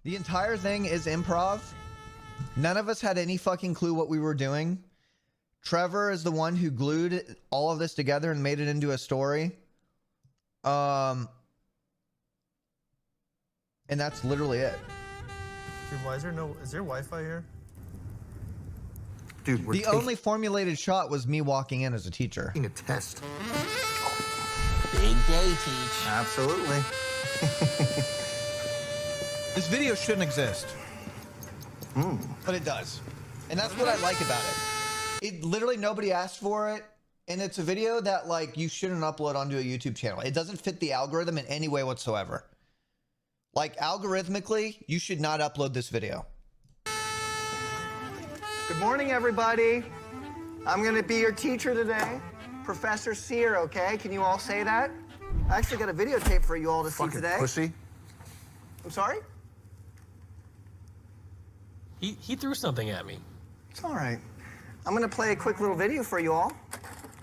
The entire thing is improv. None of us had any fucking clue what we were doing. Trevor is the one who glued all of this together and made it into a story. And that's literally it. Dude, why is there Wi-Fi here? Dude, the only formulated shot was me walking in as a teacher. Taking a test. Big day, Teach. Absolutely. This video shouldn't exist. But it does. And that's what I like about it. It literally, nobody asked for it. And it's a video that, like, you shouldn't upload onto a YouTube channel. It doesn't fit the algorithm in any way whatsoever. Like, algorithmically, you should not upload this video. Good morning, everybody. I'm going to be your teacher today. Professor Sear, okay? Can you all say that? I actually got a videotape for you all to see today. Pussy. I'm sorry? He threw something at me. It's all right. I'm going to play a quick little video for you all.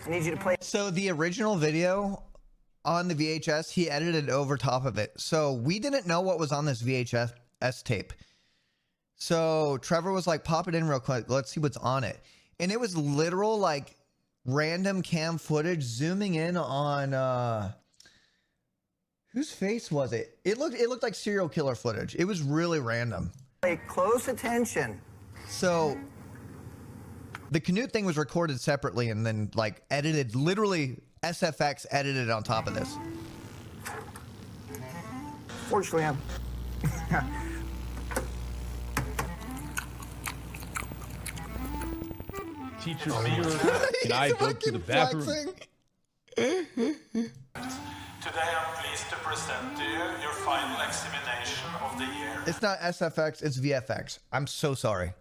I need you to play. So the original video on the VHS, he edited over top of it. So we didn't know what was on this VHS tape. So Trevor was like, pop it in real quick. Let's see what's on it. And it was literal, like, random cam footage zooming in on, whose face was it? It looked like serial killer footage. It was really random. Pay close attention. So the Canute thing was recorded separately and then, like, edited, literally SFX edited on top of this. Fortunately, I'm... Teacher Sear, can I go to the bathroom? Today I'm pleased to present to you your final examination of the year. It's not SFX, it's VFX. I'm so sorry.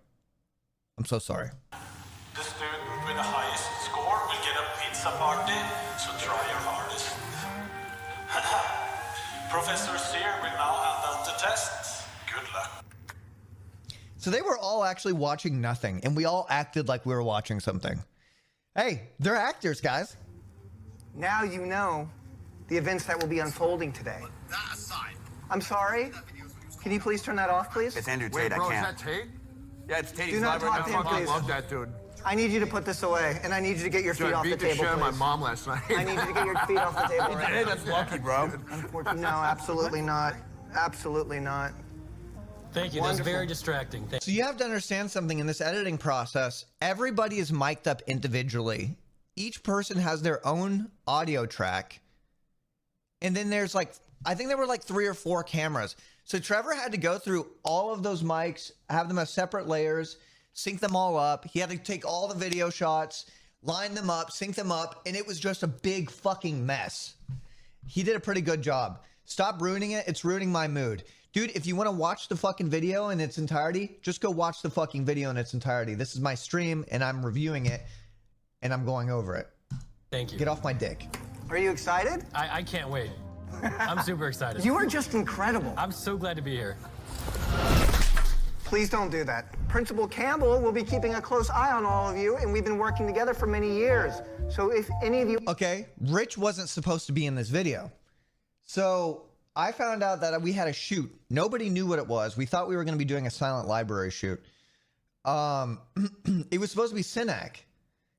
I'm so sorry. The student with the highest score will get a pizza party, so try your hardest. Professor Sear will now hand out the tests. Good luck. So they were all actually watching nothing, and we all acted like we were watching something. Hey, they're actors, guys. Now you know the events that will be unfolding today. That aside. I'm sorry? Can you please turn that off, please? It's Andrew Tate. Wait, bro, I can't. is that Tate? Yeah, it's Tate. Do not talk to him, I please. love that dude. I need you to put this away, and I need you to get your feet Dude, I off the beat the table, shit out of my please. mom last night. I need you to get your feet off the table right Hey, now. that's lucky, bro. Unfortunately, no, absolutely not. Absolutely not. Thank you. That was very distracting. So you have to understand something in this editing process. Everybody is mic'd up individually. Each person has their own audio track. And then there's like, I think there were like 3 or 4 cameras. So Trevor had to go through all of those mics, have them as separate layers, sync them all up. He had to take all the video shots, line them up, sync them up, and it was just a big fucking mess. He did a pretty good job. Stop ruining it. It's ruining my mood. Dude, if you want to watch the fucking video in its entirety, just go watch the fucking video in its entirety. This is my stream, and I'm reviewing it, and I'm going over it. Thank you. Get off my dick. Are you excited? I can't wait. I'm super excited. You are just incredible. I'm so glad to be here. Please don't do that. Principal Campbell will be keeping a close eye on all of you, and we've been working together for many years. So if any of you... Okay, Rich wasn't supposed to be in this video. So I found out that we had a shoot. Nobody knew what it was. We thought we were going to be doing a silent library shoot. It was supposed to be Sinak.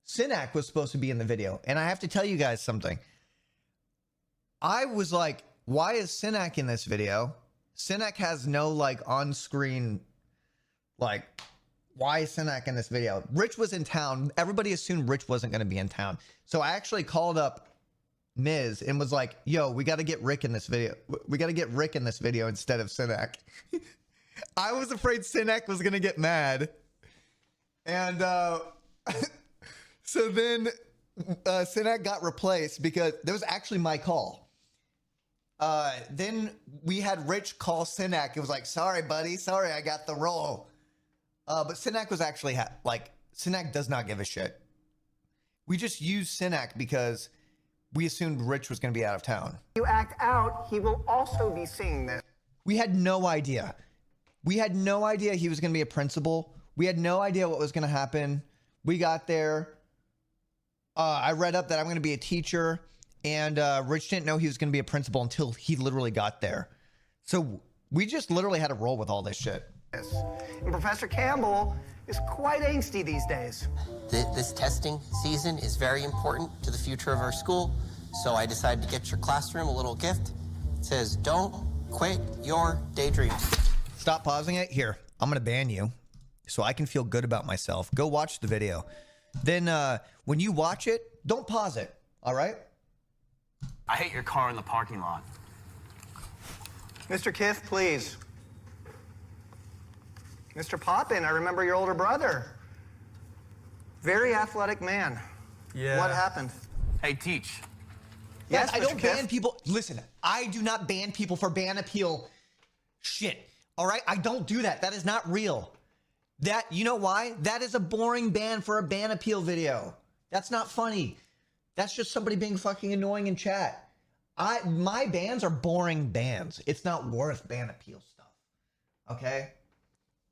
Sinak was supposed to be in the video. And I have to tell you guys something. I was like, why is Sinak in this video? Sinak has no, like, on-screen, like, why is Sinak in this video? Rich was in town. Everybody assumed Rich wasn't going to be in town. So I actually called up Miz and was like, yo, we got to get Rick in this video. We got to get Rick in this video instead of Sinak. I was afraid Sinak was going to get mad. And so then Sinak got replaced because that was actually my call. Then we had Rich call Sinak. It was like, sorry, buddy. Sorry, I got the role. But Sinak was actually like, Sinak does not give a shit. We just used Sinak because we assumed Rich was going to be out of town. You act out, he will also be seeing this. We had no idea. We had no idea he was going to be a principal. We had no idea what was going to happen. We got there. I read up that I'm going to be a teacher, and Rich didn't know he was going to be a principal until he literally got there. So We just literally had to roll with all this shit. And Professor Campbell is quite angsty these days. This testing season is very important to the future of our school, so I decided to get your classroom a little gift. It says, don't quit your daydreams. Stop pausing it. Here, I'm going to ban you so I can feel good about myself. Go watch the video. Then when you watch it, don't pause it, all right? I hate your car in the parking lot. Mr. Kiff, please. Mr. Poppin, I remember your older brother. Very athletic man. Yeah. What happened? Hey, Teach. Yes, I Mr. don't Kiff? ban people. Listen, I do not ban people for ban appeal shit. All right? I don't do that. That is not real. You know why? That is a boring ban for a ban appeal video. That's not funny. That's just somebody being fucking annoying in chat. My bans are boring bans. It's not worth ban appeal stuff. Okay?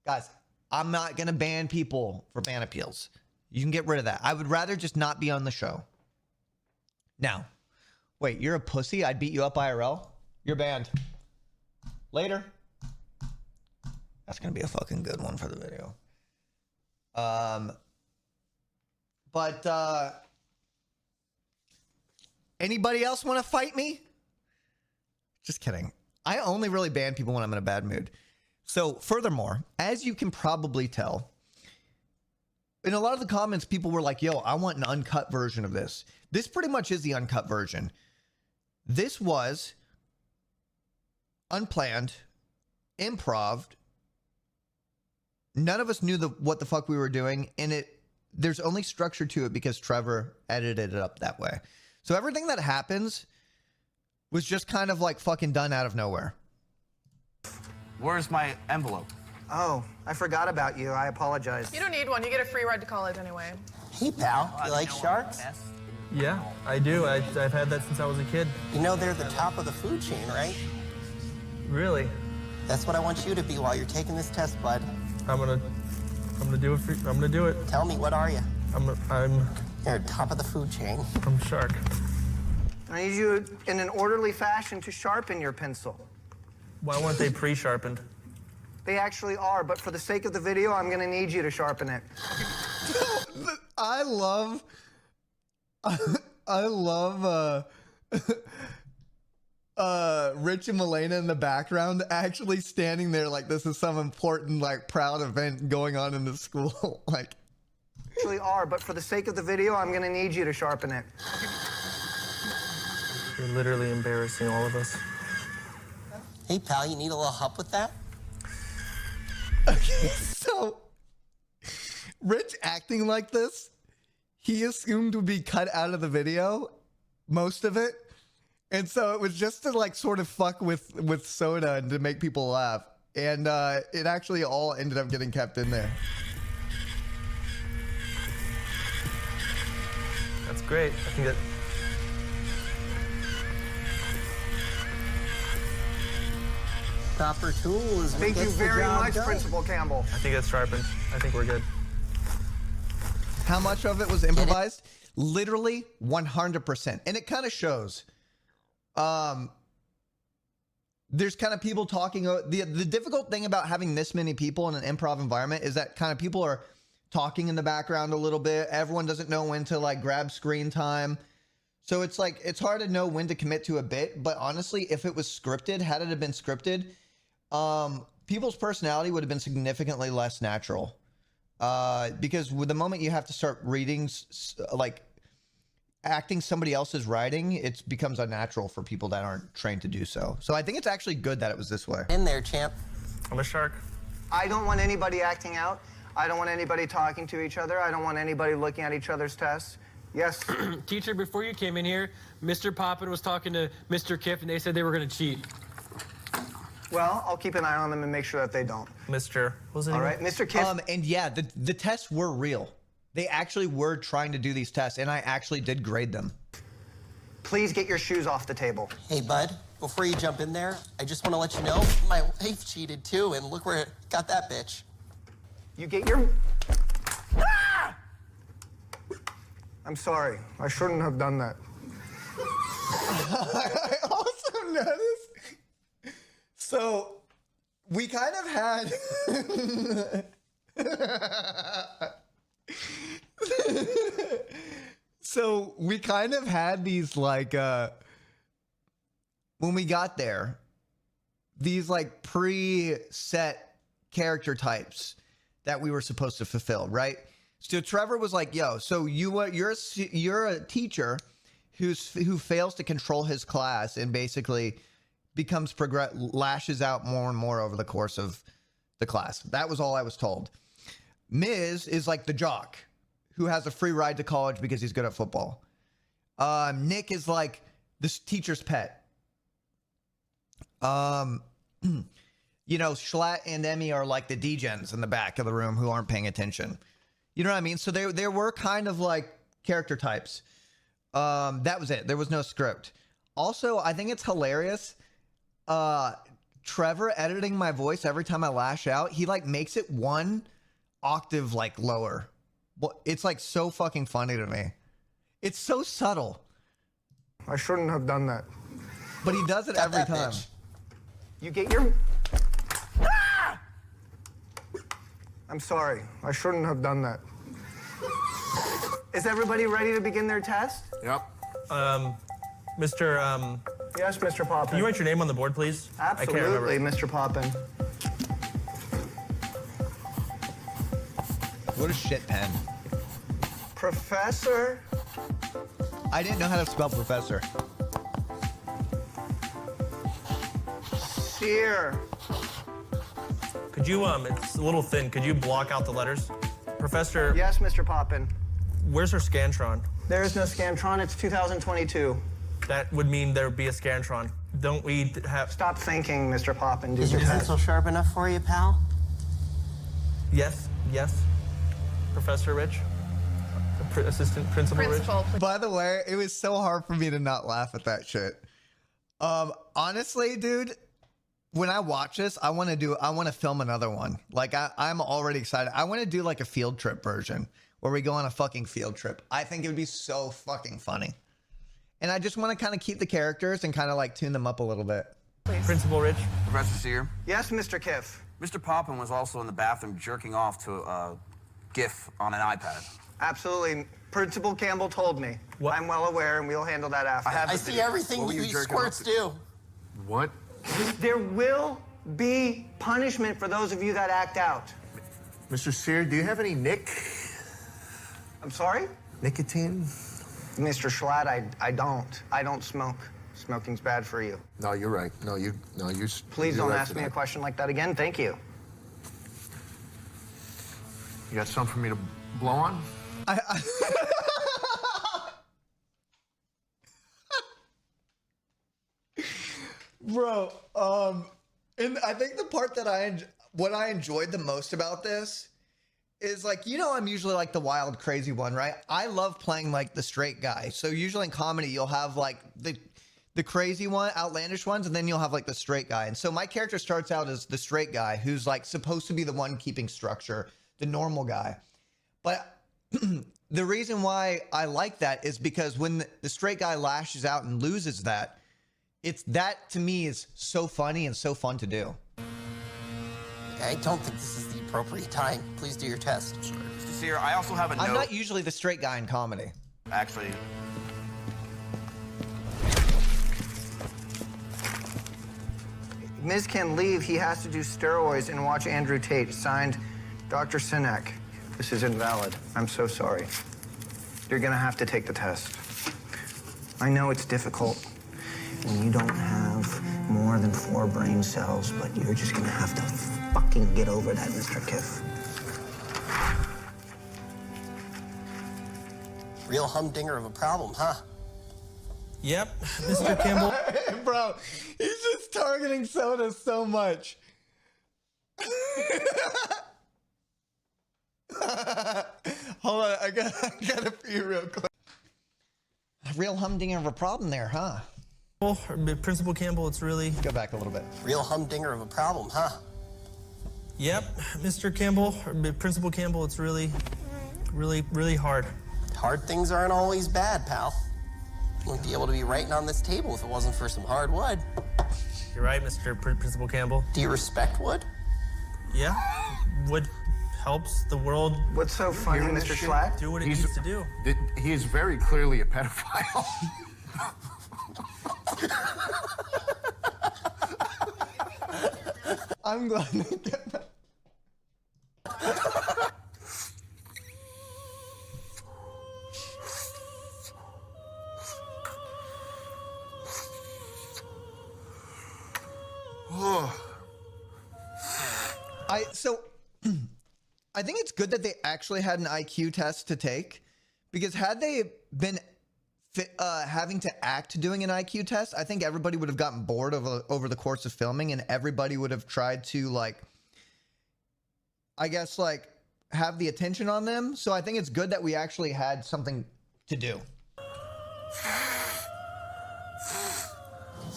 Guys, I'm not going to ban people for ban appeals. You can get rid of that. I would rather just not be on the show. Now, wait, you're a pussy? I'd beat you up IRL? You're banned. Later. That's going to be a fucking good one for the video. Anybody else want to fight me? Just kidding. I only really ban people when I'm in a bad mood. So, furthermore, as you can probably tell, in a lot of the comments, people were like, yo, I want an uncut version of this. This pretty much is the uncut version. This was unplanned, improv. None of us knew what the fuck we were doing, and there's only structure to it because Trevor edited it up that way. So everything that happens was just kind of like fucking done out of nowhere. Where's my envelope? Oh, I forgot about you. I apologize. You don't need one. You get a free ride to college anyway. Hey, pal, you like sharks? Yeah, I do. I've had that since I was a kid. You know they're the top of the food chain, right? Really? That's what I want you to be while you're taking this test, bud. I'm gonna do it. I'm gonna do it. Tell me, what are you? I'm You're top of the food chain. shark. I need you in an orderly fashion to sharpen your pencil. Why weren't they pre-sharpened? They actually are, but for the sake of the video, I'm going to need you to sharpen it. I love Rich and Milena in the background actually standing there like this is some important, like, proud event going on in the school. Like, Actually are, but for the sake of the video, I'm going to need you to sharpen it. You're literally embarrassing all of us. Hey, pal, you need a little help with that? okay, so Rich acting like this, he assumed would be cut out of the video, most of it. And so it was just to like sort of fuck with Soda and to make people laugh. And it actually all ended up getting kept in there. That's great. I think that. Proper tool is what Thank you gets the very job much, done. Principal Campbell. I think it's sharpened. I think we're good. How much of it was improvised? Literally 100%. And it kind of shows. There's kind of people talking. The difficult thing about having this many people in an improv environment is that kind of people are talking in the background a little bit. Everyone doesn't know when to like grab screen time. So it's like, it's hard to know when to commit to a bit. But honestly, if it was scripted, had it have been scripted, people's personality would have been significantly less natural. Because with the moment you have to start reading, like acting somebody else's writing, it becomes unnatural for people that aren't trained to do so. So I think it's actually good that it was this way. In there, champ. I'm a shark. I don't want anybody acting out. I don't want anybody talking to each other. I don't want anybody looking at each other's tests. Yes. Teacher, before you came in here, Mr. Poppin was talking to Mr. Kiff, and they said they were going to cheat. Well, I'll keep an eye on them and make sure that they don't. Mr. What was it? All again? right, Mr. Kiff. And yeah, the tests were real. They actually were trying to do these tests, and I actually did grade them. Please get your shoes off the table. Hey, bud, before you jump in there, I just want to let you know my wife cheated too, and look where it got that bitch. You get your... Ah! I'm sorry. I shouldn't have done that. I also noticed. So we kind of had so we kind of had these like when we got there, these like preset character types that we were supposed to fulfill, right? So Trevor was like, yo, so you're a teacher who fails to control his class and basically lashes out more and more over the course of the class. That was all I was told. Miz is like the jock who has a free ride to college because he's good at football. Nick is like this teacher's pet. You know, Schlatt and Emmy are like the degens in the back of the room who aren't paying attention. You know what I mean? So there were kind of like character types. That was it. There was no script. Also, I think it's hilarious. Trevor editing my voice every time I lash out, he like makes it one octave like lower. Well, it's like so fucking funny to me. It's so subtle. I shouldn't have done that. But he does it every time. Bitch. You get your... Ah! I'm sorry. I shouldn't have done that. Is everybody ready to begin their test? Yep. Mr. Yes, Mr. Poppin. Can you write your name on the board, please? Absolutely, I can't remember. Mr. Poppin. What a shit pen. Professor. I didn't know how to spell professor. Sear. Could you, it's a little thin. Could you block out the letters? Professor, Yes, Mr. Poppin. where's our Scantron? There is no Scantron. It's 2022. That would mean there would be a Scantron. Don't we have... Stop thinking, Mr. Poppin. Do Is your your test. pencil sharp enough for you, pal? Yes, yes. Professor Rich? Assistant Principal Rich? Principal, please. By the way, it was so hard for me to not laugh at that shit. Honestly, dude, when I watch this, I want to film another one. Like I'm already excited. I want to do like a field trip version where we go on a fucking field trip. I think it would be so fucking funny. And I just want to kind of keep the characters and kind of like tune them up a little bit. Principal Rich? Professor Sear, Yes, Mr. Kiff. Mr. Poppin was also in the bathroom jerking off to a GIF on an iPad. Absolutely. Principal Campbell told me. What? I'm well aware, and we'll handle that after. I see everything What were you you jerking off squirts to? do. What? There will be punishment for those of you that act out. Mr. Sear, do you have any I'm sorry? nicotine? Mr. Schlatt, I don't. I don't smoke. Smoking's bad for you. No, you're right. Please don't ask me a question like that again. Thank you. You got something for me to blow on? Bro, and I think the part that what I enjoyed the most about this is like, you know, I'm usually like the wild, crazy one, right? I love playing like the straight guy. So usually in comedy, you'll have like the crazy one, outlandish ones, and then you'll have like the straight guy. And so my character starts out as the straight guy who's like supposed to be the one keeping structure, the normal guy. But the reason why I like that is because when the straight guy lashes out and loses that, that to me is so funny and so fun to do. I don't think this is the appropriate time. Please do your test. Mr. Sear, I also have a note. I'm not usually the straight guy in comedy. Actually, Ms. can leave. He has to do steroids and watch Andrew Tate. Signed, Dr. Sinek. This is invalid. I'm so sorry. You're gonna have to take the test. I know it's difficult when you don't have more than 4 brain cells, but you're just gonna have to fucking get over that, Mr. Kiff. Real humdinger of a problem, huh? Yep, Mr. Campbell. Bro, he's just targeting soda so much. Hold on, I gotta pee real quick. Real humdinger of a problem there, huh? Principal Campbell, it's really... Go back a little bit. Real humdinger of a problem, huh? Yep, Mr. Campbell, Principal Campbell, it's really hard. Hard things aren't always bad, pal. You wouldn't be able to be writing on this table if it wasn't for some hard wood. You're right, Mr. Principal Campbell. Do you respect wood? Yeah, wood helps the world. What's so funny, Hearing Mr. this shit? Schlatt? Do what it needs to do. He is very clearly a pedophile. I'm glad they get that. I think it's good that they actually had an IQ test to take, because had they been having to act doing an IQ test, I think everybody would have gotten bored over the course of filming, and everybody would have tried to, like, I guess, like, have the attention on them. So I think it's good that we actually had something to do.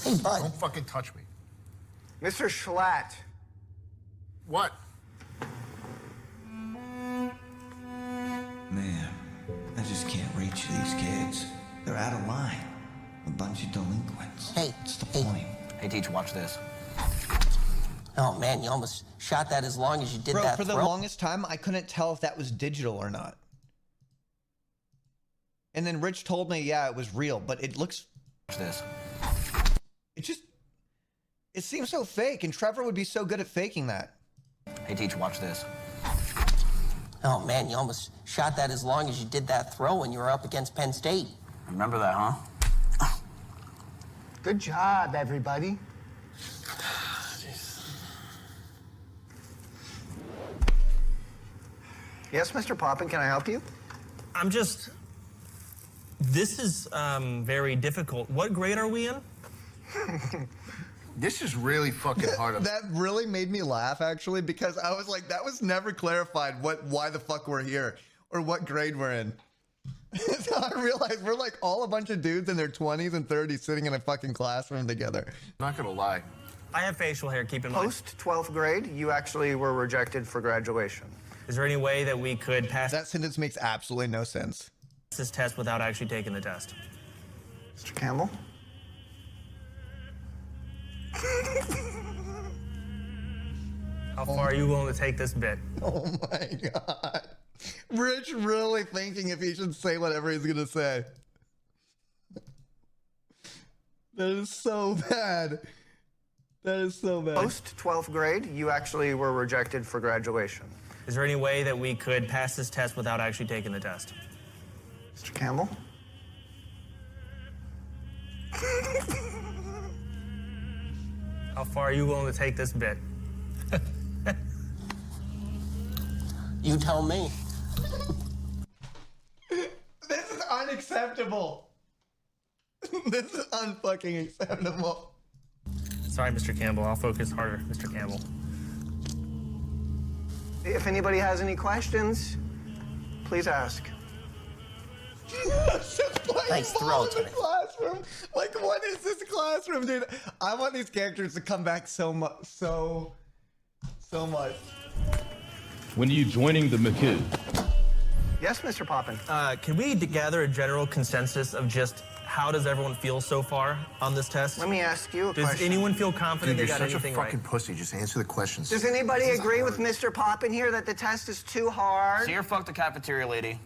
Hey, bud. Don't fucking touch me. Mr. Schlatt. What? Man, I just can't reach these kids. They're out of line. A bunch of delinquents. Hey, What's the point? Hey, teacher, watch this. Oh, man, you almost shot that as long as you did Bro, that for the throw. longest time, I couldn't tell if that was digital or not. And then Rich told me, yeah, it was real, but it looks... Watch this. It seems so fake, and Trevor would be so good at faking that. Hey, teacher, watch this. Oh, man, you almost shot that as long as you did that throw when you were up against Penn State. Remember that, huh? Good job, everybody. Yes, Mr. Poppin, can I help you? I'm just... This is very difficult. What grade are we in? This is really fucking hard. That really made me laugh, actually, because I was like, that was never clarified why the fuck we're here or what grade we're in. So I realized we're like all a bunch of dudes in their 20s and 30s sitting in a fucking classroom together. I'm not gonna lie. I have facial hair, keep in mind. Post 12th grade, you actually were rejected for graduation. Is there any way that we could pass That sentence makes absolutely no sense. this test without actually taking the test? Mr. Campbell? How far are you willing to take this bit? Oh my God. Rich really thinking if he should say whatever he's gonna say. That is so bad. That is so bad. Post 12th grade, you actually were rejected for graduation. Is there any way that we could pass this test without actually taking the test? Mr. Campbell? How far are you willing to take this bit? You tell me. This is unacceptable. This is unfucking acceptable. Sorry, Mr. Campbell. I'll focus harder, Mr. Campbell. If anybody has any questions, please ask. Nice throw, Timmy. Classroom. Like, what is this classroom, dude? I want these characters to come back so much, so much. When are you joining the McKids? Yes, Mr. Poppin. Can we gather a general consensus of just how does everyone feel so far on this test? Let me ask you a Does question. anyone feel confident Dude, they you're got such a anything fucking right? pussy. Just answer the questions. Does anybody agree with Mr. Poppin here that the test is too hard? See her fuck the cafeteria lady.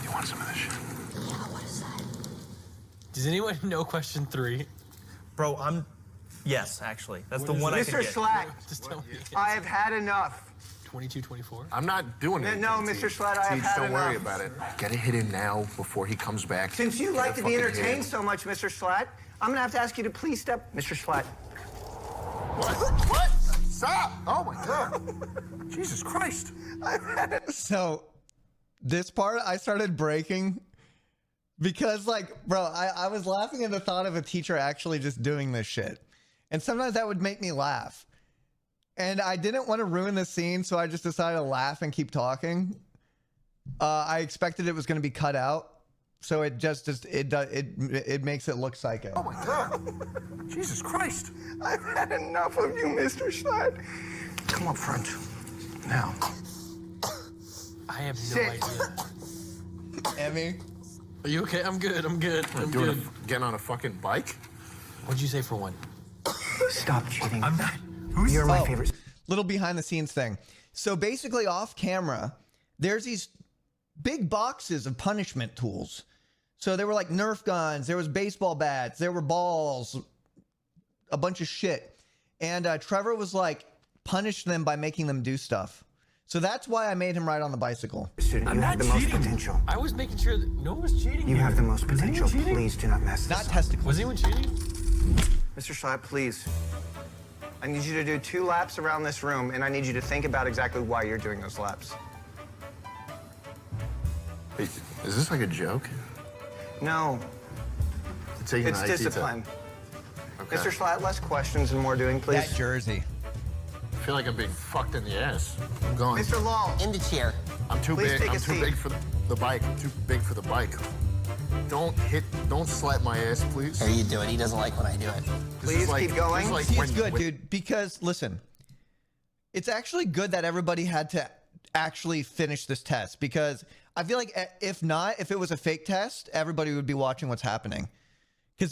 You want some of this shit? Does anyone know question 3? Bro, yes, actually. That's the one I could Mr. get. Schlatt, Just tell me. I have had enough. 22, 24? I'm not doing it. No, Mr. Schlatt, I have had Don't worry enough. about it. Get it hit in now before he comes back. Since you Get like it to be fucking entertained hit. so much, Mr. Schlatt, I'm gonna have to ask you to please step. Mr. Schlatt. What? Stop! Oh my God! Jesus Christ! So, this part I started breaking because, like, bro, I was laughing at the thought of a teacher actually just doing this shit. And sometimes that would make me laugh. And I didn't want to ruin the scene, so I just decided to laugh and keep talking. I expected it was going to be cut out, so it it makes it look psycho. Oh my God! Jesus Christ! I've had enough of you, Mr. Schlatt. Come up front. Now. I have no Sit. idea. Emmy. Are you okay? I'm good. I'm good. I'm Doing good. getting on a fucking bike? What'd you say for one? Stop cheating. I'm not. You're my Oh, favorite. little behind the scenes thing. So basically, off camera, there's these big boxes of punishment tools. So there were like Nerf guns, there was baseball bats, there were balls, a bunch of shit. And Trevor was like, punish them by making them do stuff. So that's why I made him ride on the bicycle. Student, you have the most potential. I was making sure that no one was cheating. You here. have the most Was anyone potential. cheating? Please do not mess Not this up. testicles. Was anyone cheating? Mr. Schlatt, please. I need you to do 2 laps around this room, and I need you to think about exactly why you're doing those laps. Wait, is this like a joke? No, Taking it's an IT discipline. Okay. Mr. Schlatt, less questions and more doing, please. That jersey. I feel like I'm being fucked in the ass. I'm going. Mr. Law, In the chair. I'm too please big. take a I'm too seat. big for the bike. I'm too big for the bike. Don't slap my ass, please. There you do it. He doesn't like when I do it. This Please is like- keep going. this is like See, when- it's good, when- dude, because listen, it's actually good that everybody had to actually finish this test, because I feel like if not, if it was a fake test, everybody would be watching what's happening. Because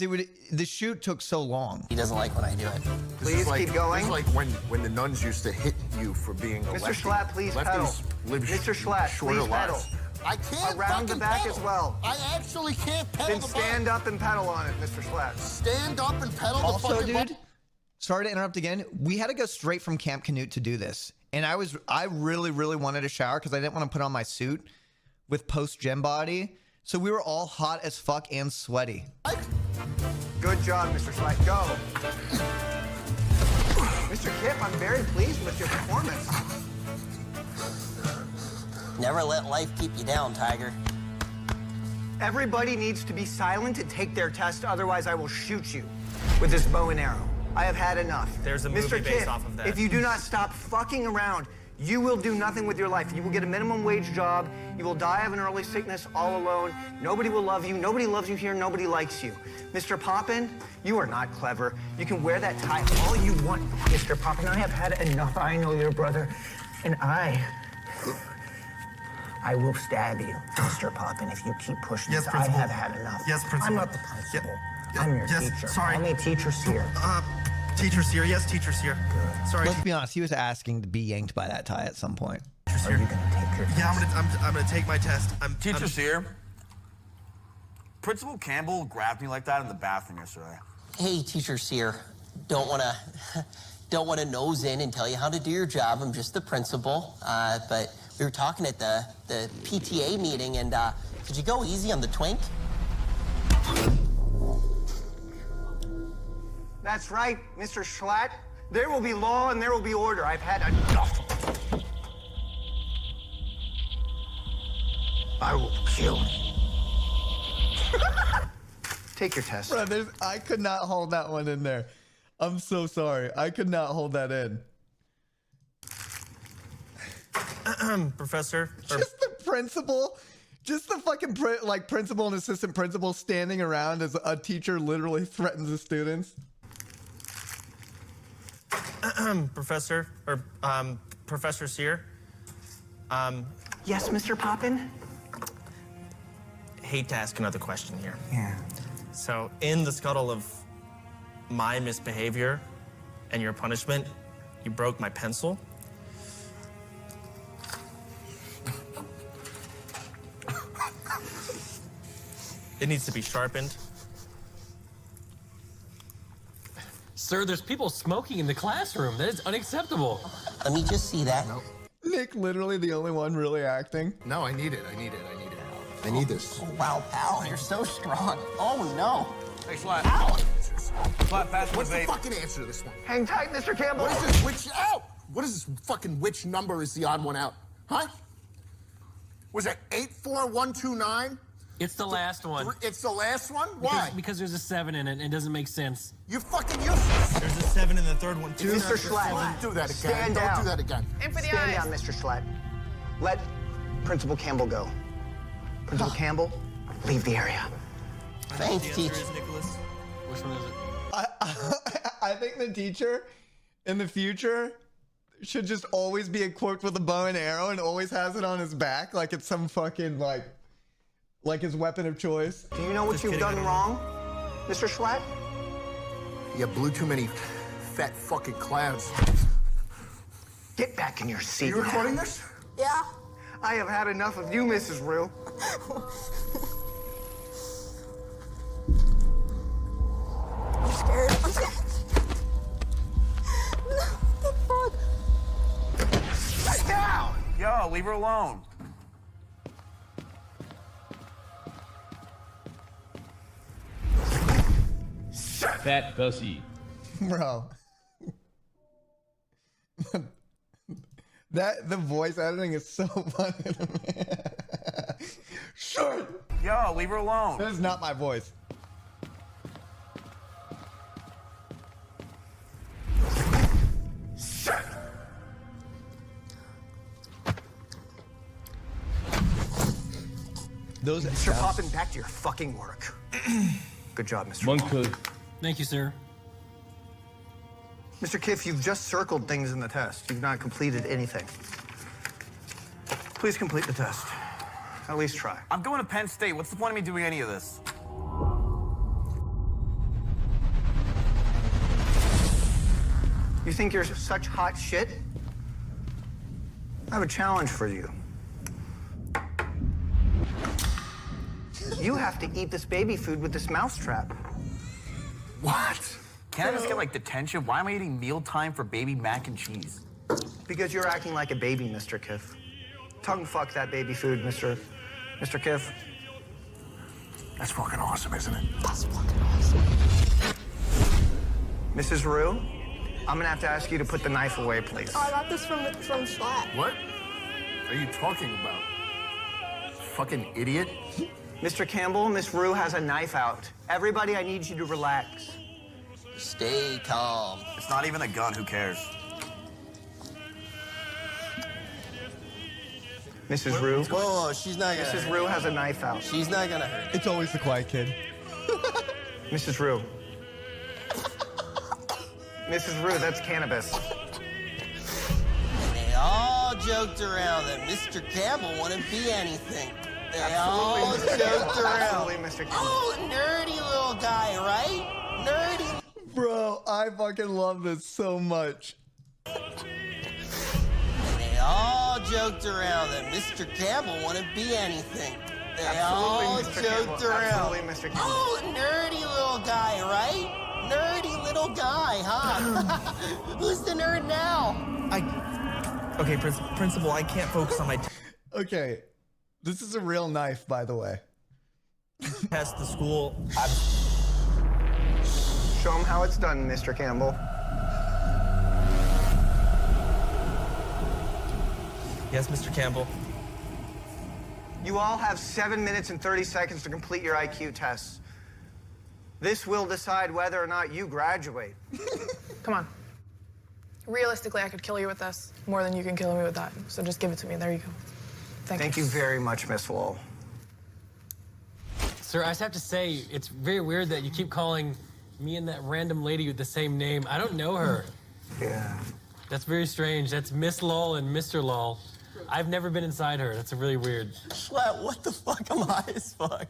the shoot took so long. He doesn't like when I do it. This Please is like, keep going. This is like when the nuns used to hit you for being a Mr. lefty. Schlatt, please pedal. Lefties live Mr. Schlatt, shorter please pedal. lives. I can't Around the fucking back pedal. as well. I actually can't pedal Then the stand bike. up and pedal on it, Mr. Schlatt. Stand up and pedal the Also, fucking dude, bike. sorry to interrupt again. We had to go straight from Camp Canute to do this. And I really, really wanted a shower because I didn't want to put on my suit with post-gym body. So we were all hot as fuck and sweaty. Good job, Mr. Schlatt. Go. Mr. Kipp, I'm very pleased with your performance. Never let life keep you down, Tiger. Everybody needs to be silent and take their test, otherwise I will shoot you with this bow and arrow. I have had enough. There's a movie Mr. based Kipp, off of that. if you do not stop fucking around, you will do nothing with your life. You will get a minimum wage job. You will die of an early sickness all alone. Nobody will love you. Nobody loves you here. Nobody likes you. Mr. Poppin, you are not clever. You can wear that tie all you want. Mr. Poppin, I have had enough. I know your brother, and I will stab you, Mr. Poppin, if you keep pushing Yes, this. Principal. I have had enough. Yes, Principal. I'm not the principal. Yeah, I'm your yes, teacher. sorry. Call me Teacher Sear. Teacher's here. Yes, teacher's here. Sorry. Let's be honest, he was asking to be yanked by that tie at some point. Are you gonna take your Yeah, I'm gonna take my test. Teacher Sear, Principal Campbell grabbed me like that in the bathroom yesterday. Hey, Teacher Sear. Don't wanna nose in and tell you how to do your job. I'm just the principal. But we were talking at the PTA meeting, and could you go easy on the twink? That's right, Mr. Schlatt. There will be law and there will be order. I've had enough. I will kill you. Take your test. Bro, I could not hold that one in there. I'm so sorry. I could not hold that in. Professor. Just the principal, just the fucking principal and assistant principal standing around as a teacher literally threatens the students. Professor Professor Sear. Yes, Mr. Poppin? Hate to ask another question here. Yeah. So, in the scuttle of my misbehavior and your punishment, you broke my pencil. It needs to be sharpened. Sir, there's people smoking in the classroom. That is unacceptable. Let me just see that. Nick, literally the only one really acting. No, I need it. I need this. Oh, wow, pal, you're so strong. Oh, no. Hey, Schlatt. Ow! Schlatt, pass me What's the the vape. fucking answer to this one? Hang tight, Mr. Campbell. What is this? Which What is this fucking which number is the odd one out? Huh? Was it 84129? It's the last one. It's the last one? Why? Because there's a 7 in it, and it doesn't make sense. You fucking useless. There's a 7 in the third one, too. Mr. Schlatt, Don't do that again. stand Don't down. do that again. And for the Stand eyes. down, Mr. Schlatt. Let Principal Campbell go. Principal Campbell, leave the area. Thanks, The teacher. answer is Nicholas. Which one is it? I think the teacher in the future, should just always be equipped with a bow and arrow and always has it on his back like it's some fucking like his weapon of choice. Do you know what you've done wrong, Mr. Schlatt? You blew too many fat fucking clouds. Get back in your seat. Are you recording this? Yeah. I have had enough of you, Mrs. Rue. I'm scared. I'm scared. What the fuck? Sit down! Yo, leave her alone. Fat pussy. Bro. The voice editing is so funny to me. Sure. Yo, leave her alone. That is not my voice. Those Mr. Poppin, back to your fucking work. Good job, Mr. Wall. Thank you, sir. Mr. Kiff, you've just circled things in the test. You've not completed anything. Please complete the test. At least try. I'm going to Penn State. What's the point of me doing any of this? You think you're such hot shit? I have a challenge for you. You have to eat this baby food with this mousetrap. What? Can't I just get, like, detention? Why am I eating mealtime for baby mac and cheese? Because you're acting like a baby, Mr. Kiff. Tongue fuck that baby food, Mr. Kiff. That's fucking awesome, isn't it? That's fucking awesome. Mrs. Rue, I'm gonna have to ask you to put the knife away, please. Oh, I got this from Schlatt. What are you talking about? Fucking idiot. Mr. Campbell, Miss Rue has a knife out. Everybody, I need you to relax. Stay calm. It's not even a gun. Who cares? Mrs. Rue. Whoa, she's not gonna. Mrs. Rue has a knife out. She's not gonna hurt. It's always the quiet kid. Mrs. Rue. Mrs. Rue, that's cannabis. They all joked around that Mr. Campbell wouldn't be anything. They all Mr. joked Campbell. around. Absolutely, Mr. Campbell. Oh, nerdy little guy, right? Nerdy. Bro, I fucking love this so much. They all joked around that Mr. Campbell wouldn't be anything. They all Mr. joked Campbell. around. Absolutely, Mr. Campbell. Oh, nerdy little guy, right? Nerdy little guy, huh? Who's the nerd now? Okay, Principal, I can't focus on my Okay, this is a real knife, by the way. test. The school. Show him how it's done, Mr. Campbell. Yes, Mr. Campbell. You all have 7 minutes and 30 seconds to complete your IQ tests. This will decide whether or not you graduate. Come on. Realistically, I could kill you with this more than you can kill me with that. So just give it to me. There you go. Thank you very much, Miss Lowell. Sir, I just have to say, it's very weird that you keep calling me and that random lady with the same name. I don't know her. Yeah. That's very strange. That's Miss Lol and Mr. Lol. I've never been inside her. That's really weird. Schlatt, what the fuck? I'm high as fuck.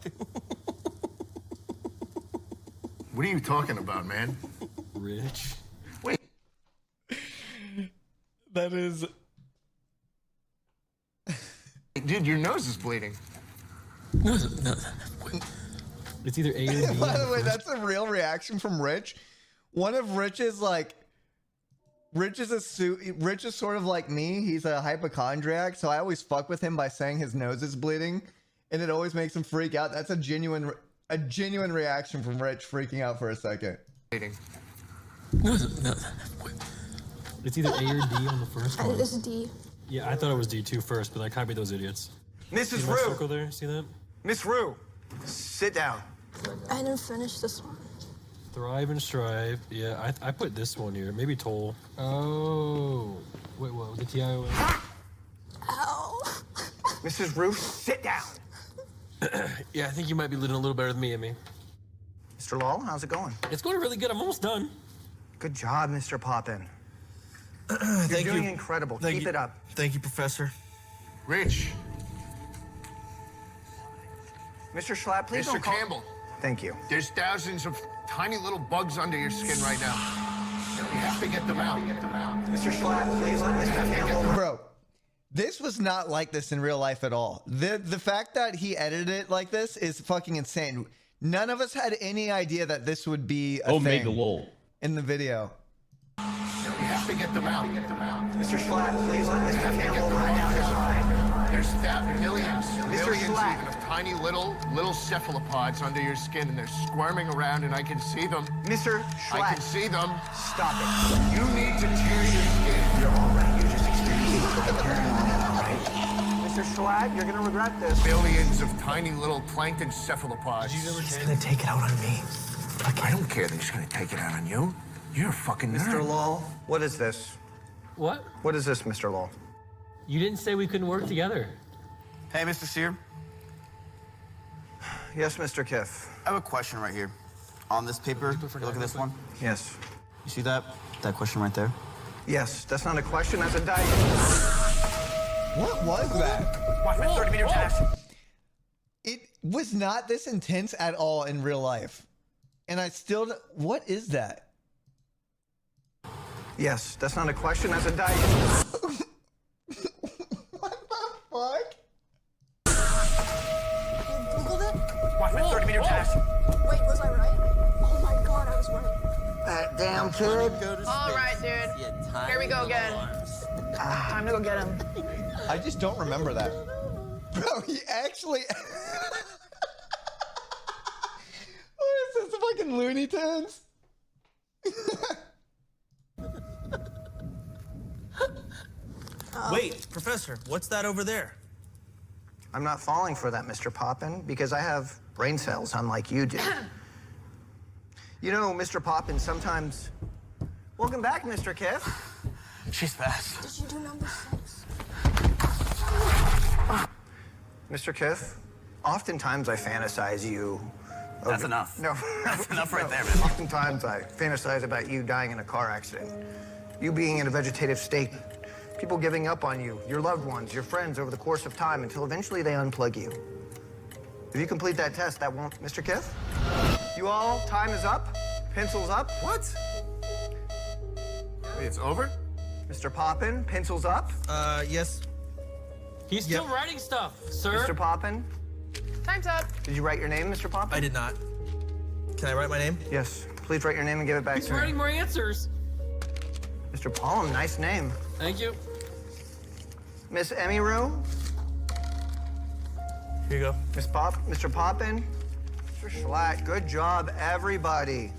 What are you talking about, man? Rich. Wait. That is... Dude, your nose is bleeding. No. It's either A or B. By the way, that's a real reaction from Rich. One of Rich's, like... Rich is sort of like me. He's a hypochondriac, so I always fuck with him by saying his nose is bleeding, and it always makes him freak out. That's a genuine reaction from Rich, freaking out for a second. No. It's either A or D on the first one. This is D. Yeah, I thought it was D2 first, but I copied those idiots. Mrs. See my Rue. circle there? See that? Miss Rue, sit down. I didn't finish this one. Thrive and strive. Yeah, I put this one here. Maybe toll. Oh. Wait, what? The TIO? Ow. Mrs. Rue, sit down. Yeah, I think you might be living a little better than me, Emmy. Mr. Lowell, how's it going? It's going really good. I'm almost done. Good job, Mr. Poppin. You're doing incredible. Keep it up. Thank you, Professor. Rich. Mr. Schlatt, please Mr. don't call... Campbell. Thank you. There's thousands of tiny little bugs under your skin right now. You have to get them out. Mr. Schlatt, please let Mr. Campbell... Bro, this was not like this in real life at all. The fact that he edited it like this is fucking insane. None of us had any idea that this would be a Omega thing lol. in the video. You have to get them out. Mr. Schlatt, please let Mr. Campbell... There's millions Schlatt. even of tiny little cephalopods under your skin, and they're squirming around, and I can see them. Mr. Schlatt. I can see them. Stop it. You need to tear your skin. You're all right. You just experienced it. All right. Mr. Schlatt, you're going to regret this. Billions of tiny little plankton cephalopods. He's gonna take it out on me. I don't care that he's gonna take it out on you. You're a fucking nerd. Mr. Law, what is this? What? What is this, Mr. Law? You didn't say we couldn't work together. Hey, Mr. Sear. Yes, Mr. Kiff. I have a question right here. On this paper, you look at this one. Yes. You see that? That question right there? Yes, that's not a question, that's a diagnosis. What was that? Watch my 30-meter dash. It was not this intense at all in real life. And I still... What is that? Yes, that's not a question, that's a diagnosis. What the fuck? You Googled it? Watch my 30-meter dash. Wait, was I right? Oh my god, I was right. That damn kid. All right, dude. Here we go again. Time to go get him. I just don't remember that. Bro, he actually... What is this, fucking Looney Tunes? Wait, Professor, what's that over there? I'm not falling for that, Mr. Poppin, because I have brain cells unlike you do. You know, Mr. Poppin, sometimes... Welcome back, Mr. Kiff. She's fast. Did you do number 6? Mr. Kiff, oftentimes I fantasize you... That's enough. No. That's enough right No. there, man. Oftentimes I fantasize about you dying in a car accident. You being in a vegetative state. People giving up on you, your loved ones, your friends over the course of time until eventually they unplug you. If you complete that test, that won't... Mr. Kiff? You all, time is up. Pencils up. What? Wait, it's over? Mr. Poppin, pencils up. Yes. He's still writing stuff, sir. Mr. Poppin, Time's up. did you write your name, Mr. Poppin? I did not. Can I write my name? Yes. Please write your name and give it back He's to me. writing more answers. Mr. Palm, nice name. Thank you. Miss Emmy Roo, Here you go. Mr. Poppin, Mr. Schlatt, good job, everybody.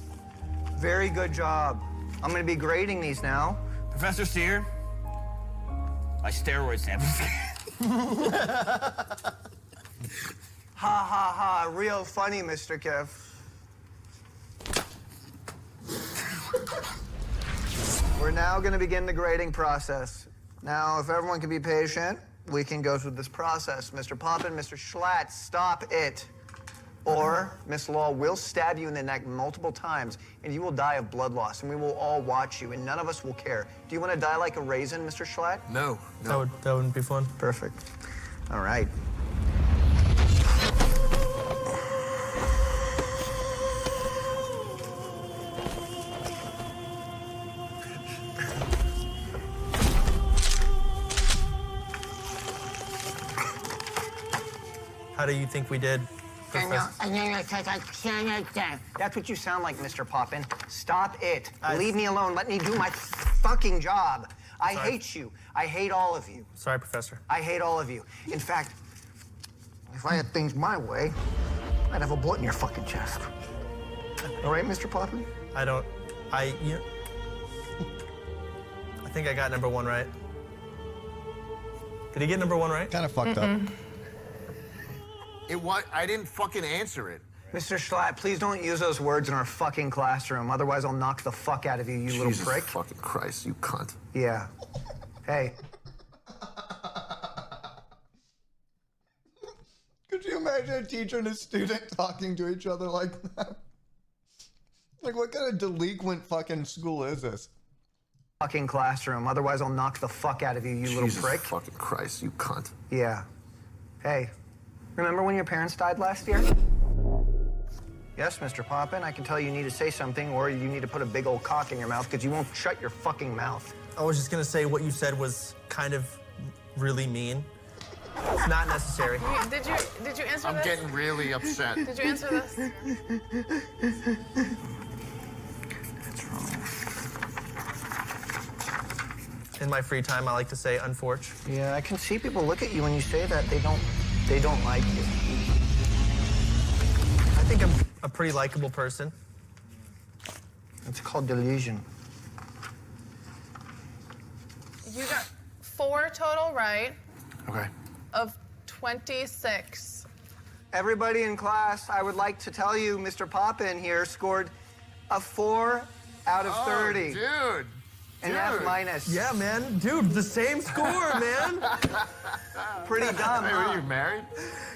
Very good job. I'm gonna be grading these now. Professor Sear, my steroid samples. Ha ha ha, real funny, Mr. Kiff. We're now gonna begin the grading process. Now, if everyone can be patient, we can go through this process. Mr. Poppin, Mr. Schlatt, stop it. Or Miss Law will stab you in the neck multiple times, and you will die of blood loss, and we will all watch you, and none of us will care. Do you want to die like a raisin, Mr. Schlatt? No. That wouldn't be fun. Perfect. All right. How do you think we did, Professor? That's what you sound like, Mr. Poppin. Stop it. Leave me alone. Let me do my fucking job. I hate you. I hate all of you. Sorry, Professor. I hate all of you. In fact, if I had things my way, I'd have a bullet in your fucking chest. All right, Mr. Poppin? I think I got number 1 right. Did he get number 1 right? Kind of fucked up. I didn't fucking answer it. Mr. Schlatt, please don't use those words in our fucking classroom. Otherwise, I'll knock the fuck out of you, you little prick. Jesus fucking Christ, you cunt. Yeah. Hey. Could you imagine a teacher and a student talking to each other like that? Like, what kind of delinquent fucking school is this? fucking classroom. Otherwise, I'll knock the fuck out of you, you little prick. Fucking Christ, you cunt. Yeah. Hey, remember when your parents died last year? Yes, Mr. Poppin, I can tell you need to say something or you need to put a big old cock in your mouth because you won't shut your fucking mouth. I was just gonna say what you said was kind of really mean. It's not necessary. Did you answer I'm this? getting really upset. Did you answer this? In my free time, I like to say unfortunate. Yeah, I can see people look at you when you say that. They don't like you. I think I'm a pretty likable person. It's called delusion. You got 4 total right Okay. of 26. Everybody in class, I would like to tell you, Mr. Poppin here scored a 4 out of 30. Dude. An F minus. Yeah, man. Dude, the same score, man. Pretty dumb, Hey, huh? are you married?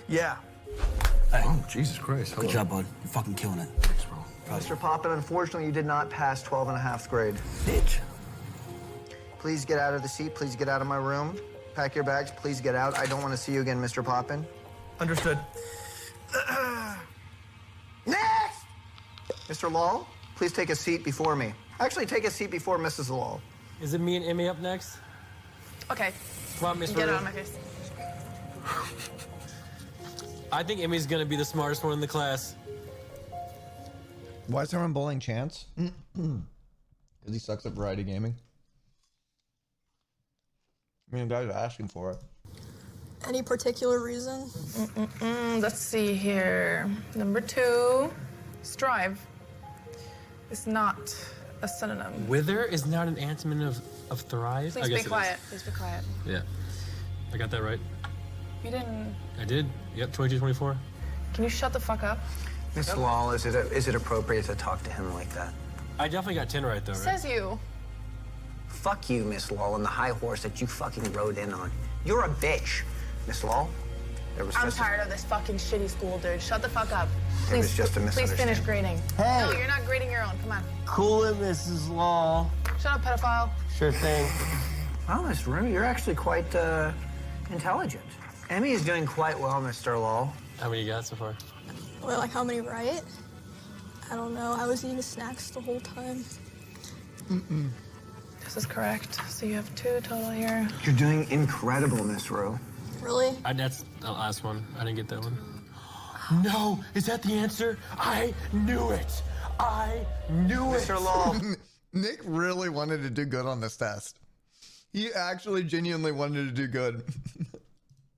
Yeah. Oh, Jesus Christ. Good job, bud. You're fucking killing it. Thanks, bro. Mr. Poppin, unfortunately, you did not pass 12 and a half grade. Bitch. Please get out of the seat. Please get out of my room. Pack your bags. Please get out. I don't want to see you again, Mr. Poppin. Understood. Next! Mr. Lal, please take a seat before me. Actually, take a seat before Mrs. Lal. Is it me and Emmy up next? Okay. Come on, Miss Get Rue. out of my face. I think Emmy's gonna be the smartest one in the class. Why is everyone bullying Chance? Because he sucks at variety gaming. I mean, the guys are asking for it. Any particular reason? Let's see here. Number 2, strive is not a synonym. Wither is not an antonym of thrive. Please be quiet. Please be quiet. Yeah, I got that right. You didn't. I did. Yep, 22-24. Can you shut the fuck up? Miss Lal, is it appropriate to talk to him like that? I definitely got 10 right though, right? Says you. Fuck you, Miss Lal, and the high horse that you fucking rode in on. You're a bitch, Miss Lal. There was I'm just tired of this fucking shitty school, dude. Shut the fuck up. It was just a Please finish misunderstanding. grading. Hey. No, you're not grading your own. Come on. Cool it, Mrs. Law. Shut up, pedophile. Sure thing. Wow, Miss Rue, you're actually quite intelligent. Emmy is doing quite well, Mr. Lal. How many you got so far? Wait, like how many right? I don't know. I was eating snacks the whole time. This is correct. So you have 2 total here. You're doing incredible, Miss Rue. Really? That's the last one. I didn't get that one. No, is that the answer? I knew it. I knew it. Mr. Lal. Nick really wanted to do good on this test. He actually genuinely wanted to do good.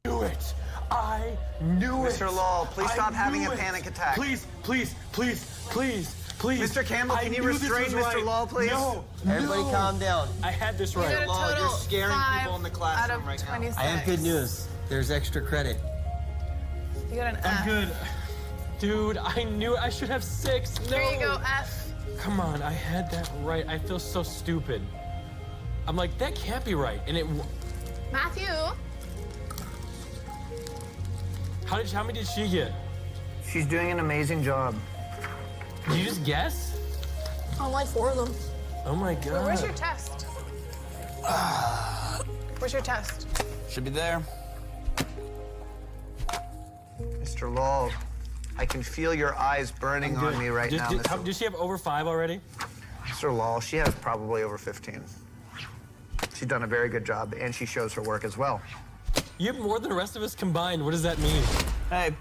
Knew it. I knew it. Mr. Lal, please I stop having knew a it. panic attack. Please, please, please, please, please. Mr. Campbell, I can you knew this restrain was Mr. right. Lal, please? No, Everybody no. calm down. I had this You got right. a total you're scaring 5 people in the out classroom of right now. 26. I have good news. There's extra credit. You got an F. I'm good. Dude, I knew I should have 6. No. There you go, F. Come on, I had that right. I feel so stupid. I'm like, that can't be right. And it. Matthew. How many did she get? She's doing an amazing job. Did you just guess? On like 4 of them. Oh my god. Where's your test? Where's your test? Should be there. Mr. Lal, I can feel your eyes burning on me right now, Mr. Did she have over 5 already? Mr. Lal, she has probably over 15. She's done a very good job, and she shows her work as well. You have more than the rest of us combined. What does that mean? Hey,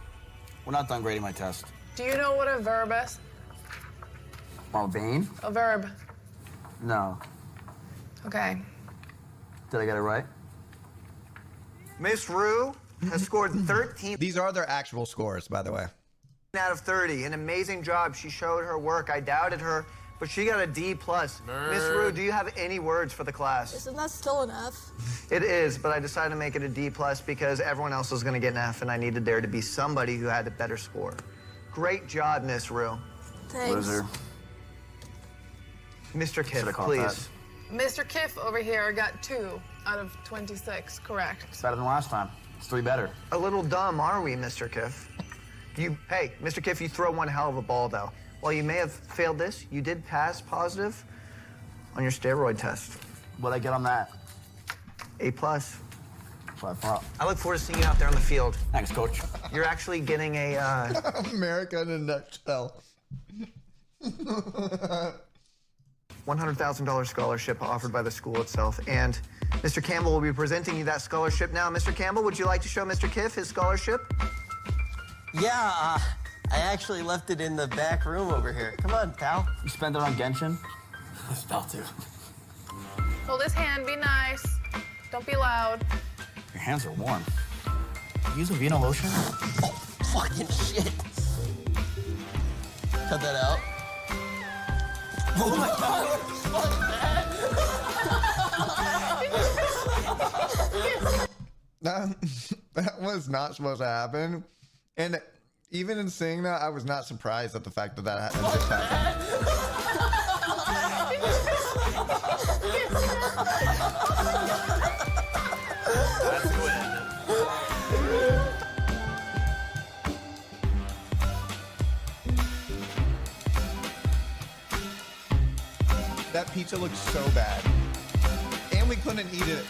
we're not done grading my test. Do you know what a verb is? Oh, Bane? A verb. No. Okay. Did I get it right? Miss Rue has scored 13 These are their actual scores, by the way. out of 30. An amazing job. She showed her work. I doubted her, but she got a D+. Miss Rue, do you have any words for the class? Isn't that still an F? It is, but I decided to make it a D+ because everyone else was going to get an F, and I needed there to be somebody who had a better score. Great job, Miss Rue. Thanks. Loser. Mr. Kiff, Should've caught please. Mr. Kiff over here got 2 out of 26. Correct. It's better than last time. It's 3 better. A little dumb, are we, Mr. Kiff? Hey, Mr. Kiff, you throw one hell of a ball, though. While you may have failed this, you did pass positive on your steroid test. What'd I get on that? A+. That's what I thought. I look forward to seeing you out there on the field. Thanks, Coach. You're actually getting a America in a nutshell. $100,000 scholarship offered by the school itself, and Mr. Campbell will be presenting you that scholarship now. Mr. Campbell, would you like to show Mr. Kiff his scholarship? Yeah, I actually left it in the back room over here. Come on, pal. You spend it on Genshin? I was about to. Hold his hand, be nice. Don't be loud. Your hands are warm. Use a Vino lotion? Oh, fucking shit. Cut that out. Oh my God. That was not supposed to happen. And even in saying that, I was not surprised at the fact that that just happened. That's the way That pizza looked so bad. And we couldn't eat it.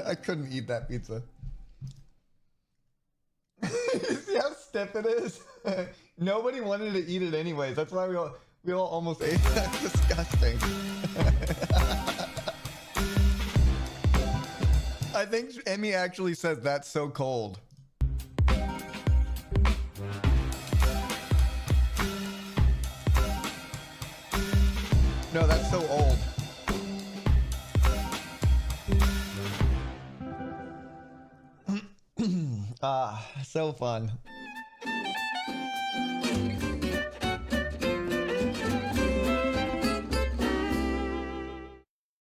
I couldn't eat that pizza. You see how stiff it is? Nobody wanted to eat it anyways. That's why we all almost ate it. That's disgusting. I think Emmy actually says that's so cold. No, that's so old. So fun.